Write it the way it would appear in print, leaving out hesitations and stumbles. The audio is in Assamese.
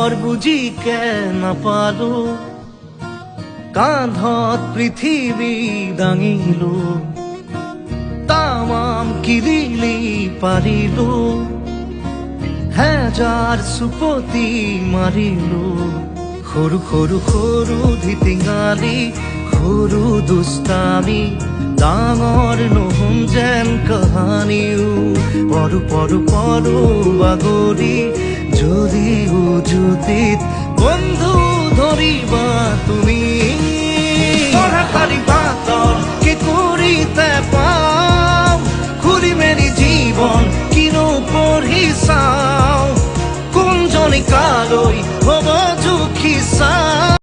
ডৰ বুজি কে নাপালো কান্ধত পৃথিৱী দাঙিলো তামাম কিৰিলি পাৰিলো হেজাৰ চুপতি মাৰিলো সৰু সৰু সৰু ধিটিঙালি সৰু দুষ্টামি ডাঙৰ নহম যেন কাহানিও পৰো পৰো পৰো বাগৰি যদি উজুতিত বন্ধু ধৰিবা তুমি পঢ়াকাৰী বাটৰ কি কৰিতে পাওঁ ঘূৰি মেলি জীৱন কিনো পঢ়ি চাওঁ কোনজনী কালৈ হ'ব জুখি চাওঁ